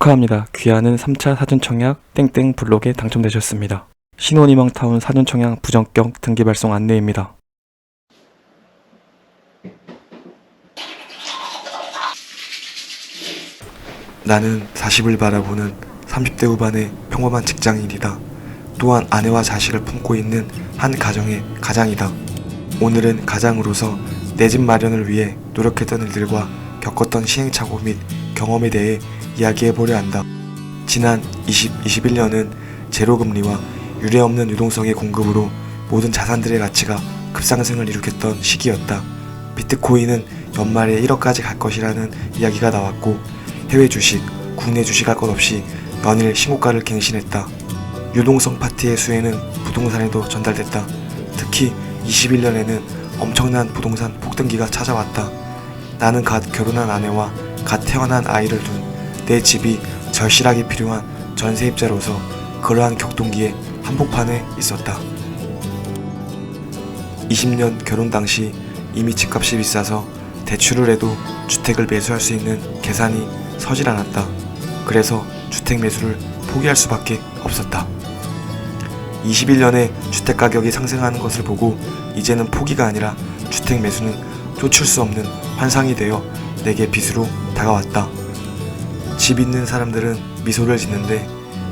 축하합니다. 귀하는 3차 사전청약 땡땡 블록에 당첨되셨습니다. 신혼희망타운 사전청약 부전격 등기 발송 안내입니다. 나는 40을 바라보는 30대 후반의 평범한 직장인이다. 또한 아내와 자식을 품고 있는 한 가정의 가장이다. 오늘은 가장으로서 내 집 마련을 위해 노력했던 일들과 겪었던 시행착오 및 경험에 대해 이야기해보려 한다. 지난 21년은 제로금리와 유례없는 유동성의 공급으로 모든 자산들의 가치가 급상승을 이룩했던 시기였다. 비트코인은 연말에 1억까지 갈 것이라는 이야기가 나왔고 해외 주식, 국내 주식할 것 없이 연일 신고가를 갱신했다. 유동성 파티의 수혜는 부동산에도 전달됐다. 특히 21년에는 엄청난 부동산 폭등기가 찾아왔다. 나는 갓 결혼한 아내와 갓 태어난 아이를 둔 내 집이 절실하게 필요한 전세입자로서 그러한 격동기에 한복판에 있었다. 20년 결혼 당시 이미 집값이 비싸서 대출을 해도 주택을 매수할 수 있는 계산이 서질 않았다. 그래서 주택 매수를 포기할 수밖에 없었다. 21년에 주택 가격이 상승하는 것을 보고 이제는 포기가 아니라 주택 매수는 쫓을 수 없는 환상이 되어 내게 빚으로 다가왔다. 집 있는 사람들은 미소를 짓는데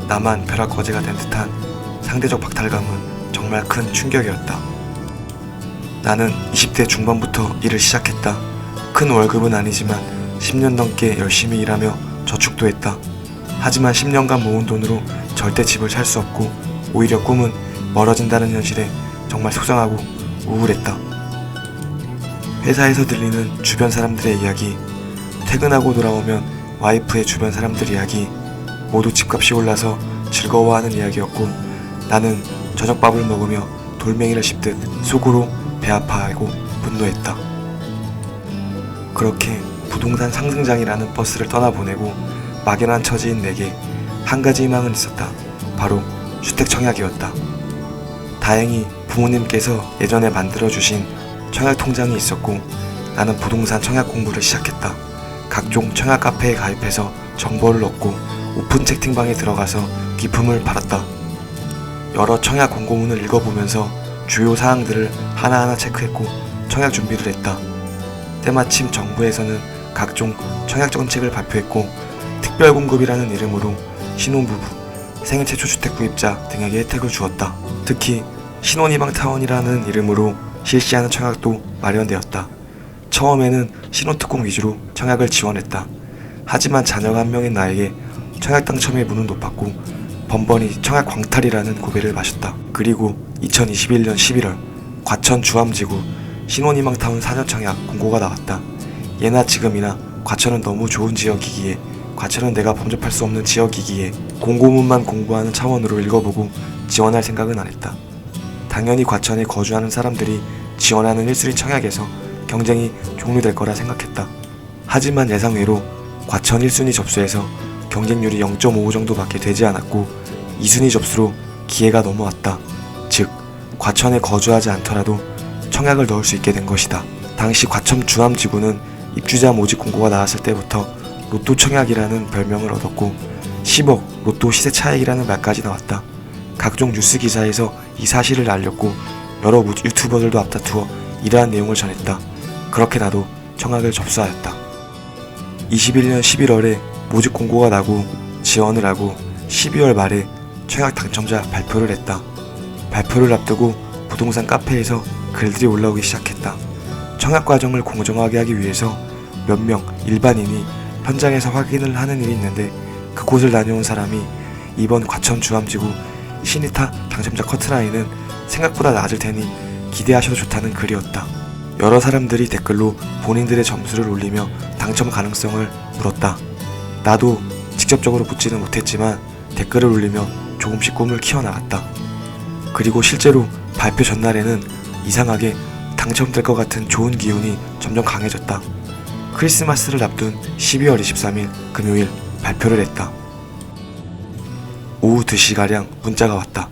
나만 벼락거지가 된 듯한 상대적 박탈감은 정말 큰 충격이었다. 나는 20대 중반부터 일을 시작했다. 큰 월급은 아니지만 10년 넘게 열심히 일하며 저축도 했다. 하지만 10년간 모은 돈으로 절대 집을 살 수 없고 오히려 꿈은 멀어진다는 현실에 정말 속상하고 우울했다. 회사에서 들리는 주변 사람들의 이야기, 퇴근하고 돌아오면 와이프의 주변 사람들 이야기, 모두 집값이 올라서 즐거워하는 이야기였고 나는 저녁밥을 먹으며 돌멩이를 씹듯 속으로 배 아파하고 분노했다. 그렇게 부동산 상승장이라는 버스를 떠나보내고 막연한 처지인 내게 한 가지 희망은 있었다. 바로 주택청약이었다. 다행히 부모님께서 예전에 만들어주신 청약통장이 있었고 나는 부동산 청약 공부를 시작했다. 각종 청약 카페에 가입해서 정보를 얻고 오픈 채팅방에 들어가서 기품을 팔았다. 여러 청약 공고문을 읽어보면서 주요 사항들을 하나하나 체크했고 청약 준비를 했다. 때마침 정부에서는 각종 청약 정책을 발표했고 특별공급이라는 이름으로 신혼부부, 생애 최초 주택 구입자 등에게 혜택을 주었다. 특히 신혼희망타운이라는 이름으로 실시하는 청약도 마련되었다. 처음에는 신혼특공 위주로 청약을 지원했다. 하지만 자녀가 한 명인 나에게 청약 당첨의 문은 높았고 번번이 청약 광탈이라는 고배를 마셨다. 그리고 2021년 11월 과천 주암지구 신혼희망타운 4년 청약 공고가 나왔다. 예나 지금이나 과천은 너무 좋은 지역이기에, 과천은 내가 범접할 수 없는 지역이기에 공고문만 공부하는 차원으로 읽어보고 지원할 생각은 안 했다. 당연히 과천에 거주하는 사람들이 지원하는 1순위 청약에서 경쟁이 종료될 거라 생각했다. 하지만 예상외로 과천 1순위 접수에서 경쟁률이 0.55 정도밖에 되지 않았고 2순위 접수로 기회가 넘어왔다. 즉, 과천에 거주하지 않더라도 청약을 넣을 수 있게 된 것이다. 당시 과천 주암지구는 입주자 모집 공고가 나왔을 때부터 로또 청약이라는 별명을 얻었고 10억 로또 시세 차익이라는 말까지 나왔다. 각종 뉴스 기사에서 이 사실을 알렸고 여러 유튜버들도 앞다투어 이러한 내용을 전했다. 그렇게 나도 청약을 접수하였다. 21년 11월에 모집 공고가 나고 지원을 하고 12월 말에 청약 당첨자 발표를 했다. 발표를 앞두고 부동산 카페에서 글들이 올라오기 시작했다. 청약 과정을 공정하게 하기 위해서 몇 명 일반인이 현장에서 확인을 하는 일이 있는데 그곳을 다녀온 사람이 이번 과천 주암지구 신이타 당첨자 커트라인은 생각보다 낮을 테니 기대하셔도 좋다는 글이었다. 여러 사람들이 댓글로 본인들의 점수를 올리며 당첨 가능성을 물었다. 나도 직접적으로 묻지는 못했지만 댓글을 올리며 조금씩 꿈을 키워나갔다. 그리고 실제로 발표 전날에는 이상하게 당첨될 것 같은 좋은 기운이 점점 강해졌다. 크리스마스를 앞둔 12월 23일 금요일 발표를 했다. 오후 2시가량 문자가 왔다.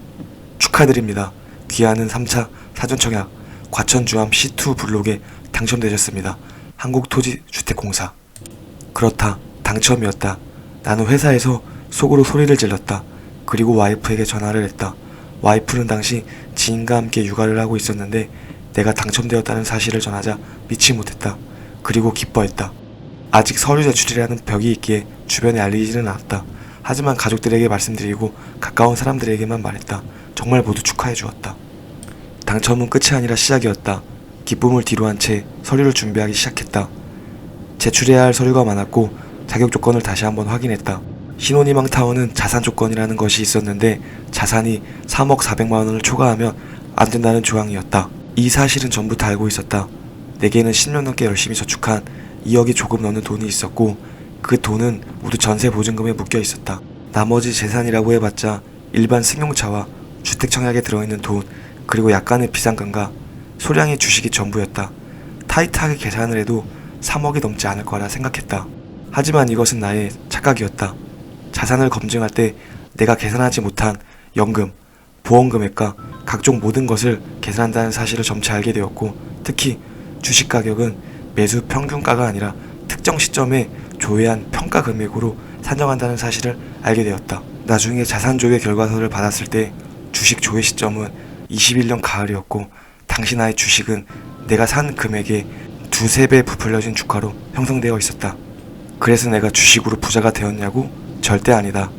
축하드립니다. 귀하는 3차 사전청약 과천주암 C2 블록에 당첨되셨습니다. 한국토지주택공사. 그렇다. 당첨이었다. 나는 회사에서 속으로 소리를 질렀다. 그리고 와이프에게 전화를 했다. 와이프는 당시 지인과 함께 육아를 하고 있었는데 내가 당첨되었다는 사실을 전하자 믿지 못했다. 그리고 기뻐했다. 아직 서류 제출이라는 벽이 있기에 주변에 알리지는 않았다. 하지만 가족들에게 말씀드리고 가까운 사람들에게만 말했다. 정말 모두 축하해 주었다. 당첨은 끝이 아니라 시작이었다. 기쁨을 뒤로 한 채 서류를 준비하기 시작했다. 제출해야 할 서류가 많았고 자격 조건을 다시 한번 확인했다. 신혼희망타운은 자산 조건이라는 것이 있었는데 자산이 3억 4백만 원을 초과하면 안 된다는 조항이었다. 이 사실은 전부 다 알고 있었다. 내게는 10년 넘게 열심히 저축한 2억이 조금 넘는 돈이 있었고 그 돈은 모두 전세 보증금에 묶여 있었다. 나머지 재산이라고 해봤자 일반 승용차와 주택청약에 들어있는 돈 그리고 약간의 비상금과 소량의 주식이 전부였다. 타이트하게 계산을 해도 3억이 넘지 않을 거라 생각했다. 하지만 이것은 나의 착각이었다. 자산을 검증할 때 내가 계산하지 못한 연금, 보험 금액과 각종 모든 것을 계산한다는 사실을 점차 알게 되었고 특히 주식 가격은 매수 평균가가 아니라 특정 시점에 조회한 평가 금액으로 산정한다는 사실을 알게 되었다. 나중에 자산 조회 결과서를 받았을 때 주식 조회 시점은 21년 가을이었고 당시 나의 주식은 내가 산 금액의 2~3배 부풀려진 주가로 형성되어 있었다. 그래서 내가 주식으로 부자가 되었냐고? 절대 아니다.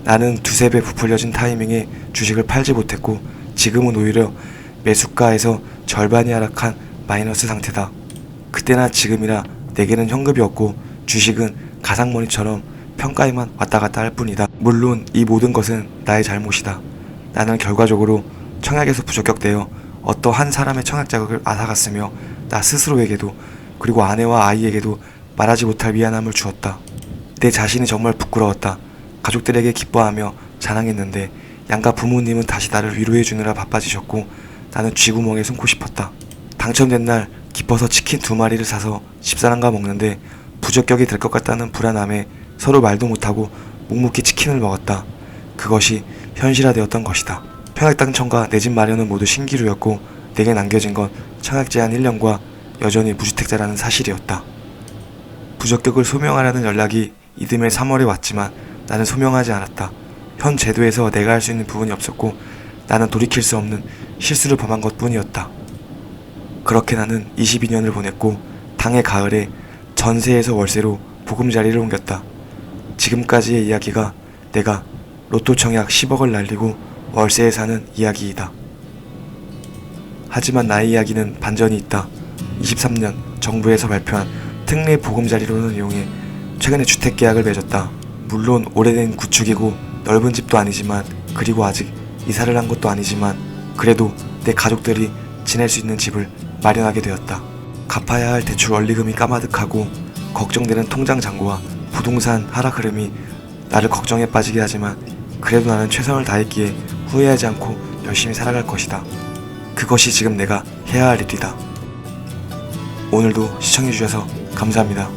나는 2~3배 부풀려진 타이밍에 주식을 팔지 못했고 지금은 오히려 매수가에서 절반이 하락한 마이너스 상태다. 그때나 지금이나 내게는 현금이 없고 주식은 가상머니처럼 평가에만 왔다 갔다 할 뿐이다. 물론 이 모든 것은 나의 잘못이다. 나는 결과적으로 청약에서 부적격되어 어떠한 사람의 청약 자격을 앗아갔으며 나 스스로에게도 그리고 아내와 아이에게도 말하지 못할 미안함을 주었다. 내 자신이 정말 부끄러웠다. 가족들에게 기뻐하며 자랑했는데 양가 부모님은 다시 나를 위로해 주느라 바빠지셨고 나는 쥐구멍에 숨고 싶었다. 당첨된 날 기뻐서 치킨 2마리를 사서 집사람과 먹는데 부적격이 될 것 같다는 불안함에 서로 말도 못하고 묵묵히 치킨을 먹었다. 그것이 현실화되었던 것이다. 청약 당첨과 내 집 마련은 모두 신기루였고 내게 남겨진 건 청약 제한 1년과 여전히 무주택자라는 사실이었다. 부적격을 소명하라는 연락이 이듬해 3월에 왔지만 나는 소명하지 않았다. 현 제도에서 내가 할 수 있는 부분이 없었고 나는 돌이킬 수 없는 실수를 범한 것뿐이었다. 그렇게 나는 22년을 보냈고 당해 가을에 전세에서 월세로 보금자리를 옮겼다. 지금까지의 이야기가 내가 로또 청약 10억을 날리고 월세에 사는 이야기이다. 하지만 나의 이야기는 반전이 있다. 23년 정부에서 발표한 특례 보금자리론을 이용해 최근에 주택계약을 맺었다. 물론 오래된 구축이고 넓은 집도 아니지만 그리고 아직 이사를 한 것도 아니지만 그래도 내 가족들이 지낼 수 있는 집을 마련하게 되었다. 갚아야 할 대출 원리금이 까마득하고 걱정되는 통장 잔고와 부동산 하락 흐름이 나를 걱정에 빠지게 하지만 그래도 나는 최선을 다했기에 후회하지 않고 열심히 살아갈 것이다. 그것이 지금 내가 해야 할 일이다. 오늘도 시청해주셔서 감사합니다.